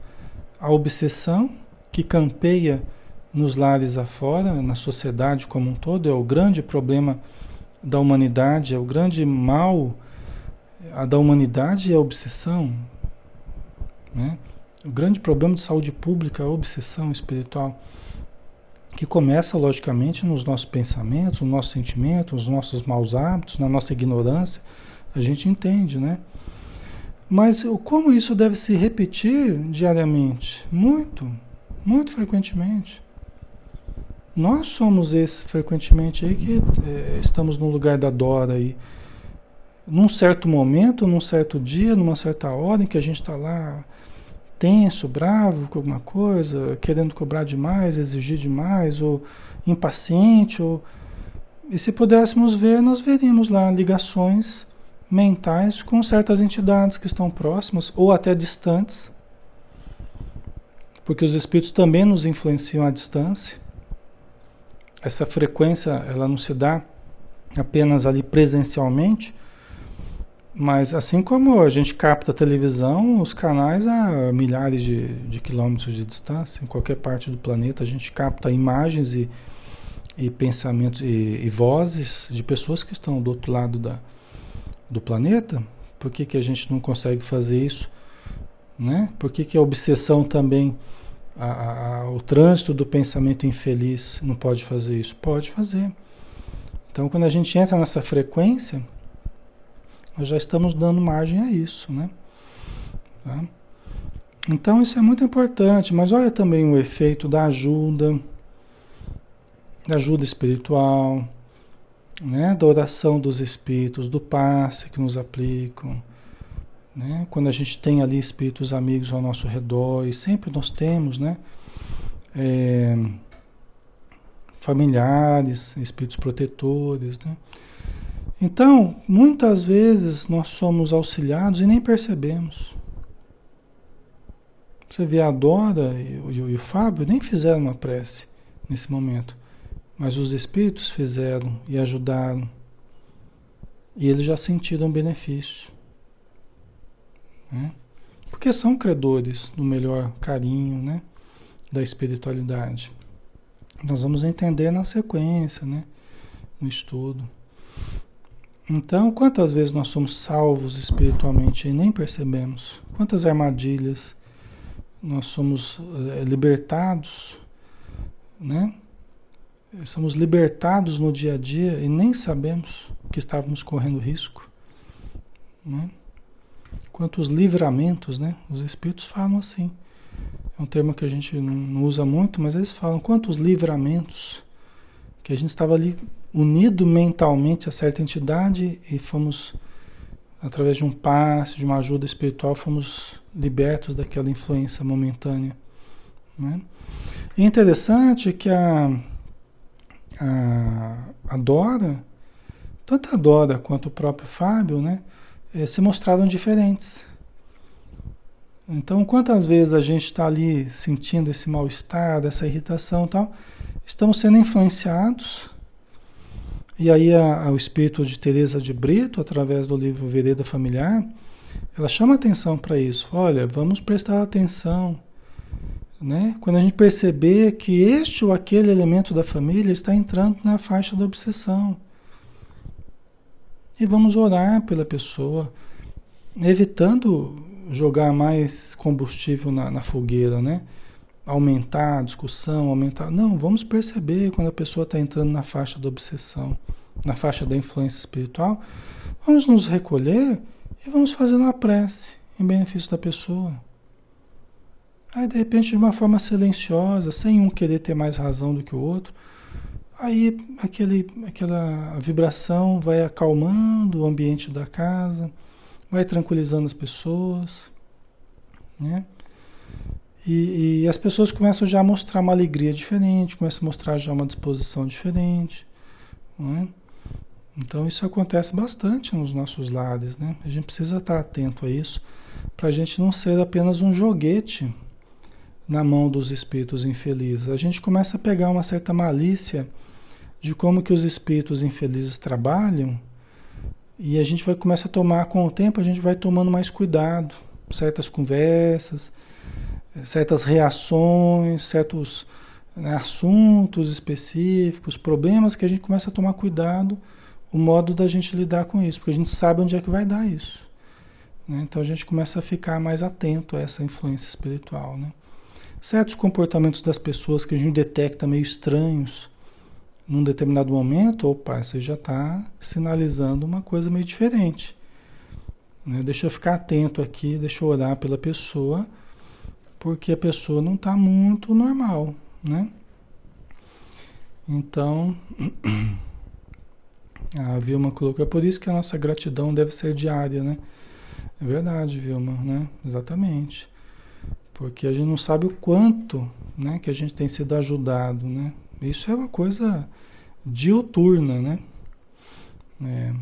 a obsessão que campeia nos lares afora, na sociedade como um todo, é o grande problema da humanidade, é o grande mal da humanidade é a obsessão, né? O grande problema de saúde pública é a obsessão espiritual, que começa, logicamente, nos nossos pensamentos, nos nossos sentimentos, nos nossos maus hábitos, na nossa ignorância. A gente entende, né? Mas como isso deve se repetir diariamente? Muito, muito frequentemente. Nós somos esse frequentemente aí que estamos no lugar da Dora aí. Num certo momento, num certo dia, numa certa hora em que a gente está lá tenso, bravo com alguma coisa, querendo cobrar demais, exigir demais, ou impaciente, e se pudéssemos ver, nós veríamos lá ligações mentais com certas entidades que estão próximas ou até distantes, porque os espíritos também nos influenciam à distância. Essa frequência, ela não se dá apenas ali presencialmente, mas assim como a gente capta a televisão, os canais a milhares de quilômetros de distância, em qualquer parte do planeta, a gente capta imagens e pensamentos e vozes de pessoas que estão do outro lado do planeta. Por que a gente não consegue fazer isso? Né? Por que a obsessão também, o trânsito do pensamento infeliz não pode fazer isso? Pode fazer. Então, quando a gente entra nessa frequência, nós já estamos dando margem a isso, né? Tá? Então isso é muito importante, mas olha também o efeito da ajuda espiritual, né? Da oração dos espíritos, do passe que nos aplicam, né? Quando a gente tem ali espíritos amigos ao nosso redor, e sempre nós temos, né? Familiares, espíritos protetores, né? Então, muitas vezes nós somos auxiliados e nem percebemos. Você vê a Dora e o Fábio nem fizeram uma prece nesse momento, mas os espíritos fizeram e ajudaram. E eles já sentiram benefício, né? Porque são credores do melhor carinho, né? Da espiritualidade. Nós vamos entender na sequência, né? No estudo. Então, quantas vezes nós somos salvos espiritualmente e nem percebemos? Quantas armadilhas nós somos libertados, né? Somos libertados no dia a dia e nem sabemos que estávamos correndo risco, né? Quantos livramentos, né? Os espíritos falam assim. É um termo que a gente não usa muito, mas eles falam quantos livramentos que a gente estava ali unido mentalmente a certa entidade e fomos, através de um passe, de uma ajuda espiritual, fomos libertos daquela influência momentânea, né? E é interessante que a Dora, tanto a Dora quanto o próprio Fábio, né, se mostraram diferentes. Então, quantas vezes a gente está ali sentindo esse mal-estar, essa irritação e tal, estamos sendo influenciados, e aí o espírito de Teresa de Brito, através do livro Vereda Familiar, ela chama atenção para isso. Olha, vamos prestar atenção, né? Quando a gente perceber que este ou aquele elemento da família está entrando na faixa da obsessão. E vamos orar pela pessoa, evitando jogar mais combustível na fogueira, né? Aumentar a discussão, aumentar... Não, vamos perceber quando a pessoa está entrando na faixa da obsessão, na faixa da influência espiritual. Vamos nos recolher e vamos fazer uma prece em benefício da pessoa. Aí, de repente, de uma forma silenciosa, sem um querer ter mais razão do que o outro, aí aquela vibração vai acalmando o ambiente da casa, vai tranquilizando as pessoas, né? E as pessoas começam já a mostrar uma alegria diferente, começam a mostrar já uma disposição diferente, não é? Então isso acontece bastante nos nossos lares, né? A gente precisa estar atento a isso, para a gente não ser apenas um joguete na mão dos espíritos infelizes. A gente começa a pegar uma certa malícia de como que os espíritos infelizes trabalham, e a gente vai começar a tomar, com o tempo, a gente vai tomando mais cuidado, certas conversas, certas reações, certos, né, assuntos específicos, problemas que a gente começa a tomar cuidado, o modo da gente lidar com isso, porque a gente sabe onde é que vai dar isso, né? Então a gente começa a ficar mais atento a essa influência espiritual, né? Certos comportamentos das pessoas que a gente detecta meio estranhos, num determinado momento, opa, você já está sinalizando uma coisa meio diferente, né? Deixa eu ficar atento aqui, deixa eu orar pela pessoa, porque a pessoa não está muito normal, né? Então, a Vilma colocou, é por isso que a nossa gratidão deve ser diária, né? É verdade, Vilma, né? Exatamente. Porque a gente não sabe o quanto, né, que a gente tem sido ajudado, né? Isso é uma coisa diuturna, né? É.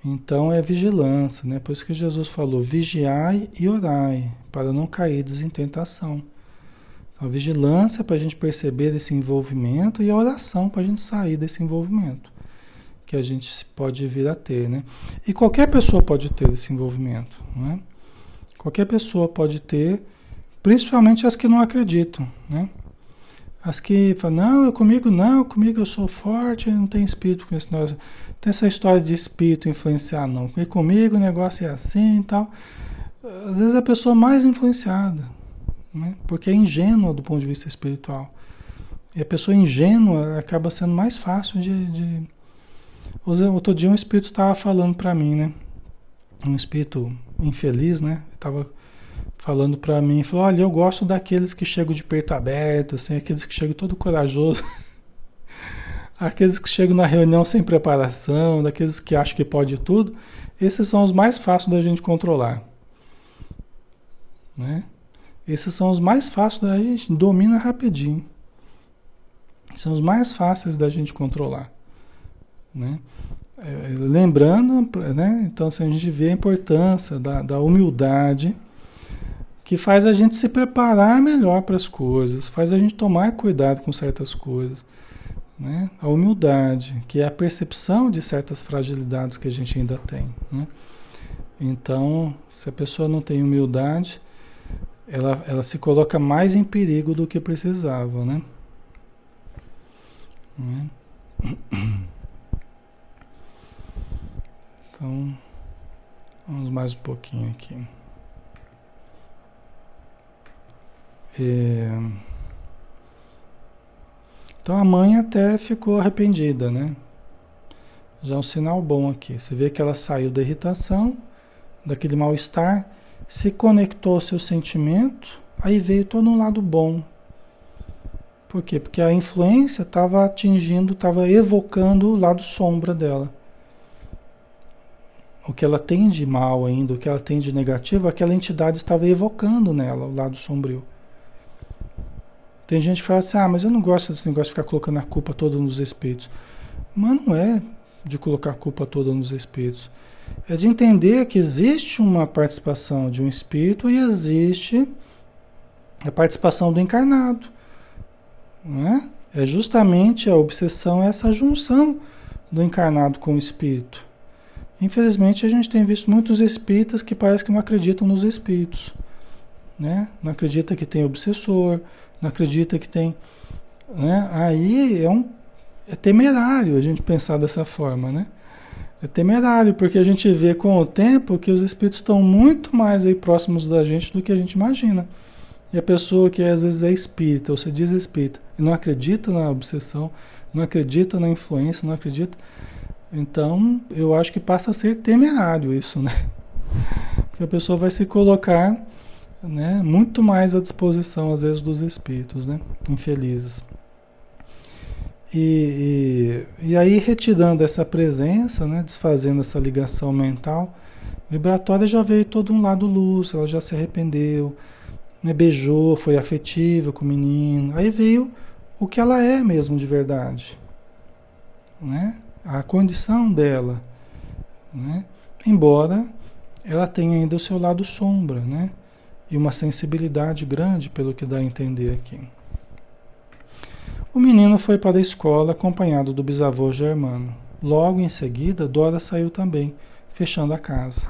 Então é vigilância, né? Por isso que Jesus falou, vigiai e orai, para não cairdes em tentação. Então, a vigilância para a gente perceber esse envolvimento e a oração para a gente sair desse envolvimento que a gente pode vir a ter, né? E qualquer pessoa pode ter esse envolvimento, né? Qualquer pessoa pode ter, principalmente as que não acreditam, né? As que falam, não, comigo eu sou forte, não tem espírito com isso, não. Tem essa história de espírito influenciar, não. E comigo o negócio é assim e tal. Às vezes é a pessoa mais influenciada, né? Porque é ingênua do ponto de vista espiritual. E a pessoa ingênua acaba sendo mais fácil de... Outro dia um espírito estava falando para mim, né? Um espírito infeliz, né? Estava falando para mim, falou, olha, eu gosto daqueles que chegam de peito aberto, assim, aqueles que chegam todo corajoso, aqueles que chegam na reunião sem preparação, daqueles que acham que pode tudo, esses são os mais fáceis da gente controlar, né? Esses são os mais fáceis da gente, domina rapidinho, são os mais fáceis da gente controlar, né? Lembrando, né? Então assim, a gente vê a importância da humildade, que faz a gente se preparar melhor para as coisas, faz a gente tomar cuidado com certas coisas, né? A humildade, que é a percepção de certas fragilidades que a gente ainda tem, né? Então, se a pessoa não tem humildade, ela se coloca mais em perigo do que precisava, né? Né? Então, vamos mais um pouquinho aqui. Então a mãe até ficou arrependida, né? Já é um sinal bom aqui. Você vê que ela saiu da irritação, daquele mal-estar, se conectou ao seu sentimento, aí veio todo um lado bom. Por quê? Porque a influência estava atingindo, estava evocando o lado sombra dela. O que ela tem de mal ainda, o que ela tem de negativo, aquela entidade estava evocando nela, o lado sombrio. Tem gente que fala assim, mas eu não gosto desse negócio de ficar colocando a culpa toda nos espíritos. Mas não é de colocar a culpa toda nos espíritos. É de entender que existe uma participação de um espírito e existe a participação do encarnado. Não é? É justamente a obsessão, essa junção do encarnado com o espírito. Infelizmente a gente tem visto muitos espíritas que parece que não acreditam nos espíritos. Né? Não acredita que tem obsessor, não acredita que tem... Né? Aí é temerário a gente pensar dessa forma, né? É temerário, porque a gente vê com o tempo que os espíritos estão muito mais aí próximos da gente do que a gente imagina. E a pessoa que às vezes é espírita, ou se diz espírita, e não acredita na obsessão, não acredita na influência, não acredita... Então, eu acho que passa a ser temerário isso, né? Porque a pessoa vai se colocar, né, muito mais à disposição, às vezes, dos espíritos, né? Infelizes. E aí, retirando essa presença, né, desfazendo essa ligação mental, vibratória, já veio todo um lado luz, ela já se arrependeu, né, beijou, foi afetiva com o menino. Aí veio o que ela é mesmo de verdade, né? A condição dela, né? Embora ela tenha ainda o seu lado sombra, né? E uma sensibilidade grande, pelo que dá a entender aqui. O menino foi para a escola acompanhado do bisavô Germano. Logo em seguida, Dora saiu também, fechando a casa.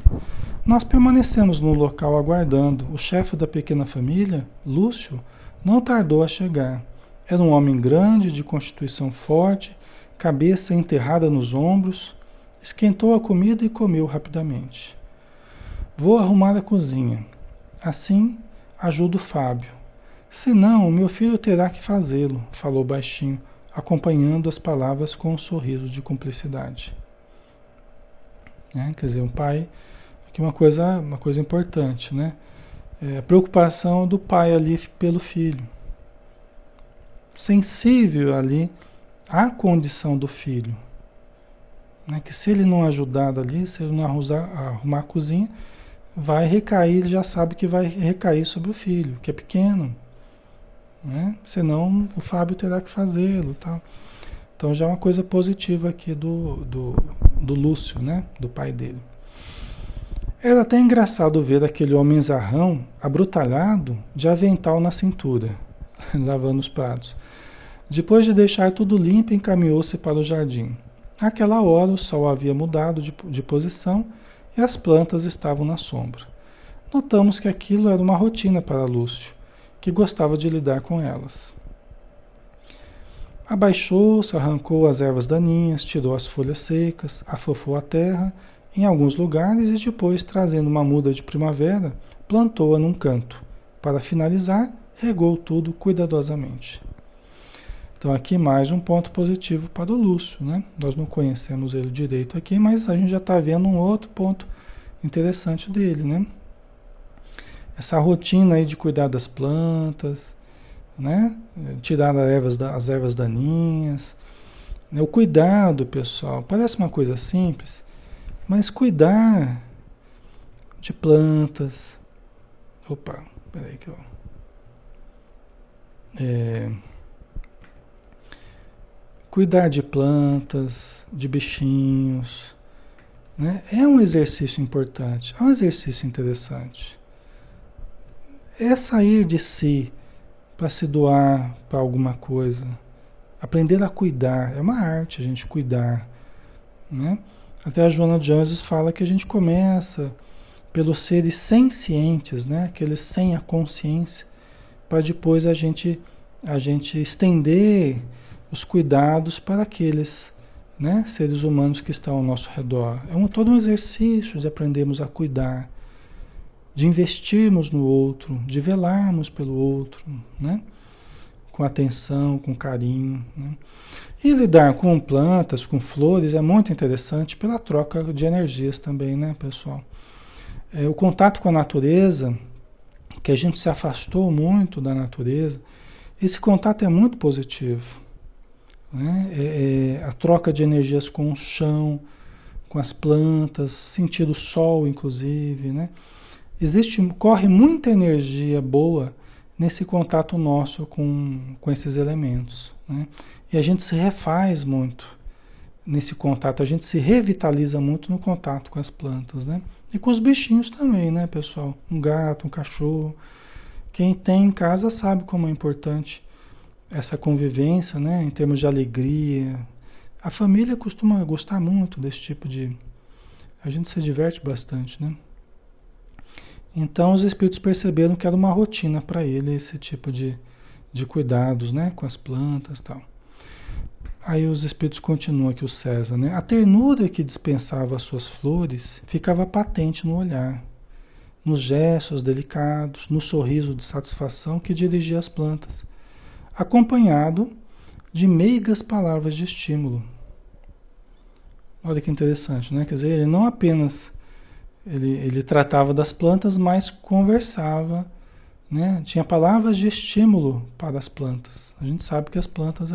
Nós permanecemos no local aguardando. O chefe da pequena família, Lúcio, não tardou a chegar. Era um homem grande, de constituição forte, cabeça enterrada nos ombros, esquentou a comida e comeu rapidamente. Vou arrumar a cozinha. Assim, ajudo Fábio. Senão, meu filho terá que fazê-lo, falou baixinho, acompanhando as palavras com um sorriso de cumplicidade. Quer dizer, um pai, aqui uma coisa importante, né? A preocupação do pai ali pelo filho. Sensível ali a condição do filho, né? Que se ele não ajudar ali, se ele não arrumar a cozinha, vai recair, ele já sabe que vai recair sobre o filho, que é pequeno, né? Senão o Fábio terá que fazê-lo, tal. Então já é uma coisa positiva aqui do Lúcio, né? Do pai dele. Era até engraçado ver aquele homenzarrão abrutalhado de avental na cintura, lavando os pratos. Depois de deixar tudo limpo, encaminhou-se para o jardim. Àquela hora o sol havia mudado de posição e as plantas estavam na sombra. Notamos que aquilo era uma rotina para Lúcio, que gostava de lidar com elas. Abaixou-se, arrancou as ervas daninhas, tirou as folhas secas, afofou a terra em alguns lugares e depois, trazendo uma muda de primavera, plantou-a num canto. Para finalizar, regou tudo cuidadosamente. Então aqui mais um ponto positivo para o Lúcio, né? Nós não conhecemos ele direito aqui, mas a gente já está vendo um outro ponto interessante dele, né? Essa rotina aí de cuidar das plantas, né? Tirar as ervas daninhas, né? O cuidado, pessoal, parece uma coisa simples, mas cuidar de plantas... Opa, peraí que eu... Cuidar de plantas, de bichinhos, né? É um exercício importante, é um exercício interessante. É sair de si para se doar para alguma coisa. Aprender a cuidar, é uma arte a gente cuidar, né? Até a Joana de Anjos fala que a gente começa pelos seres sencientes, né? Aqueles sem a consciência, para depois a gente estender os cuidados para aqueles, né, seres humanos que estão ao nosso redor. Todo um exercício de aprendermos a cuidar, de investirmos no outro, de velarmos pelo outro, né? Com atenção, com carinho, né? E lidar com plantas, com flores é muito interessante pela troca de energias também, né, pessoal? O contato com a natureza, que a gente se afastou muito da natureza, esse contato é muito positivo, né? A troca de energias com o chão, com as plantas, sentir o sol, inclusive, né? Corre muita energia boa nesse contato nosso com esses elementos, né? E a gente se refaz muito nesse contato, a gente se revitaliza muito no contato com as plantas, né? E com os bichinhos também, né, pessoal? Um gato, um cachorro. Quem tem em casa sabe como é importante essa convivência, né, em termos de alegria. A família costuma gostar muito desse tipo de... A gente se diverte bastante, né? Então os espíritos perceberam que era uma rotina para ele esse tipo de cuidados, né, com as plantas e tal. Aí os espíritos continuam aqui, o César, né? A ternura que dispensava as suas flores ficava patente no olhar, nos gestos delicados, no sorriso de satisfação que dirigia as plantas, acompanhado de meigas palavras de estímulo. Olha que interessante, né? Quer dizer, ele não apenas ele tratava das plantas, mas conversava, né? Tinha palavras de estímulo para as plantas. A gente sabe que as plantas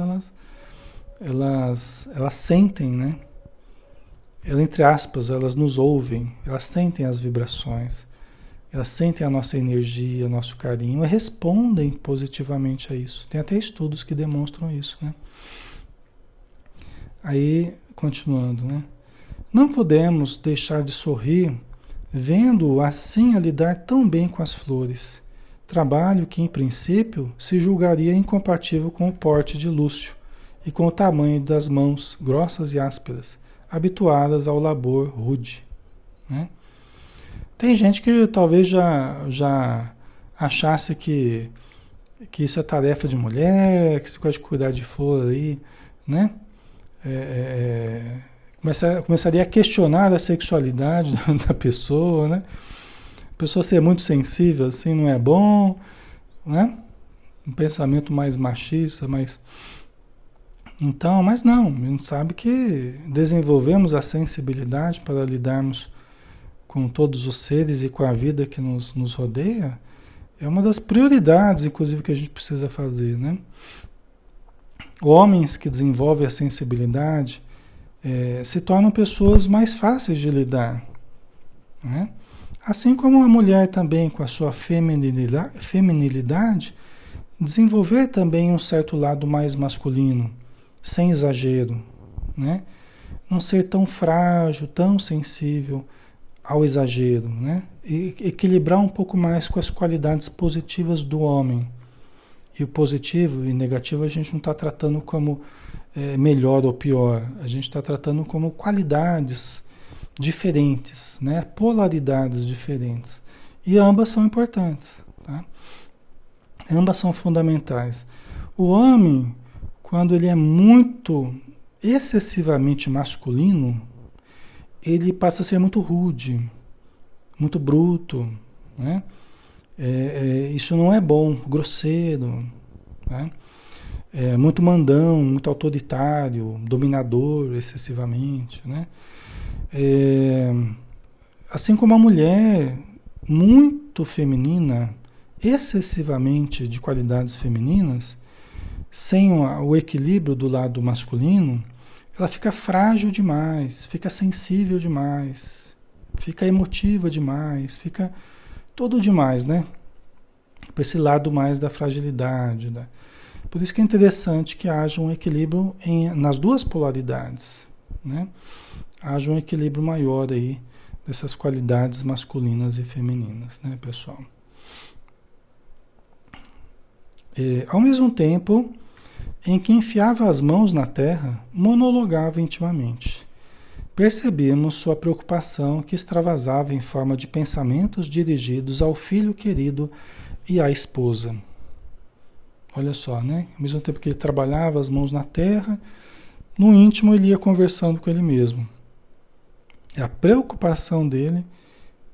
elas sentem, né? Entre aspas, elas nos ouvem, elas sentem as vibrações, elas sentem a nossa energia, nosso carinho e respondem positivamente a isso. Tem até estudos que demonstram isso, né? Aí, continuando, né? Não podemos deixar de sorrir vendo-o assim a lidar tão bem com as flores. Trabalho que, em princípio, se julgaria incompatível com o porte de Lúcio e com o tamanho das mãos grossas e ásperas, habituadas ao labor rude, né? Tem gente que talvez já achasse que isso é tarefa de mulher, que você pode cuidar de flor aí, né? Começaria a questionar a sexualidade da pessoa, né? A pessoa ser muito sensível assim não é bom, né? Um pensamento mais machista, mais... Então, mas não, a gente sabe que desenvolvemos a sensibilidade para lidarmos com todos os seres e com a vida que nos rodeia, é uma das prioridades, inclusive, que a gente precisa fazer, né? Homens que desenvolvem a sensibilidade se tornam pessoas mais fáceis de lidar, né? Assim como a mulher também, com a sua feminilidade, desenvolver também um certo lado mais masculino, sem exagero, né? Não ser tão frágil, tão sensível ao exagero, né? E equilibrar um pouco mais com as qualidades positivas do homem. E o positivo e negativo a gente não está tratando como melhor ou pior, a gente está tratando como qualidades diferentes, né? Polaridades diferentes. E ambas são importantes, tá? Ambas são fundamentais. O homem, quando ele é muito excessivamente masculino, ele passa a ser muito rude, muito bruto, né? Isso não é bom, grosseiro, né? Muito mandão, muito autoritário, dominador excessivamente, né? Assim como a mulher muito feminina, excessivamente de qualidades femininas, sem o equilíbrio do lado masculino, ela fica frágil demais, fica sensível demais, fica emotiva demais, fica tudo demais, né? Para esse lado mais da fragilidade, né? Por isso que é interessante que haja um equilíbrio nas duas polaridades, né? Haja um equilíbrio maior aí dessas qualidades masculinas e femininas, né, pessoal? Ao mesmo tempo em que enfiava as mãos na terra, monologava intimamente, percebíamos sua preocupação que extravasava em forma de pensamentos dirigidos ao filho querido e à esposa. Olha só, né? Ao mesmo tempo que ele trabalhava as mãos na terra, no íntimo ele ia conversando com ele mesmo. E a preocupação dele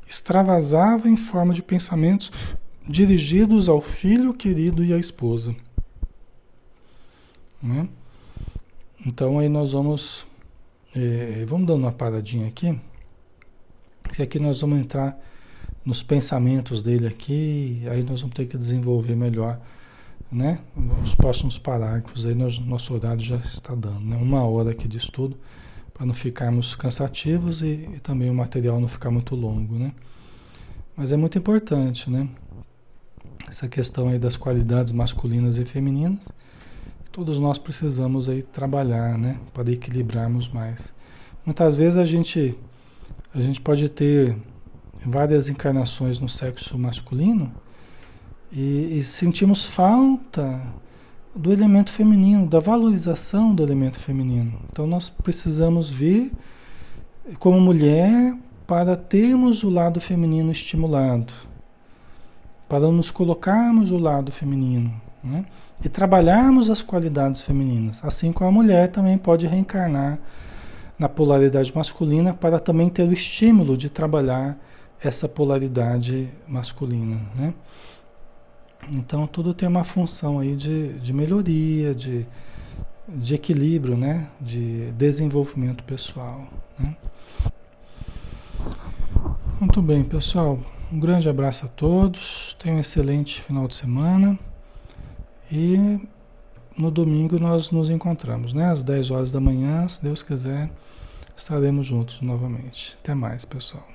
extravasava em forma de pensamentos dirigidos ao filho querido e à esposa. Né? Então aí nós vamos dando uma paradinha aqui, porque aqui nós vamos entrar nos pensamentos dele aqui, aí nós vamos ter que desenvolver melhor, né? Os próximos parágrafos, aí nosso horário já está dando, né? 1 hora aqui de estudo, para não ficarmos cansativos e também o material não ficar muito longo, né? Mas é muito importante, né? Essa questão aí das qualidades masculinas e femininas, todos nós precisamos aí trabalhar, né? Para equilibrarmos mais. Muitas vezes a gente pode ter várias encarnações no sexo masculino e sentimos falta do elemento feminino, da valorização do elemento feminino. Então nós precisamos vir como mulher para termos o lado feminino estimulado, para nos colocarmos o lado feminino, né? E trabalharmos as qualidades femininas. Assim como a mulher também pode reencarnar na polaridade masculina para também ter o estímulo de trabalhar essa polaridade masculina, né? Então tudo tem uma função aí de melhoria, de equilíbrio, né? De desenvolvimento pessoal, né? Muito bem, pessoal. Um grande abraço a todos. Tenham um excelente final de semana. E no domingo nós nos encontramos, né? Às 10 horas da manhã, se Deus quiser, estaremos juntos novamente. Até mais, pessoal.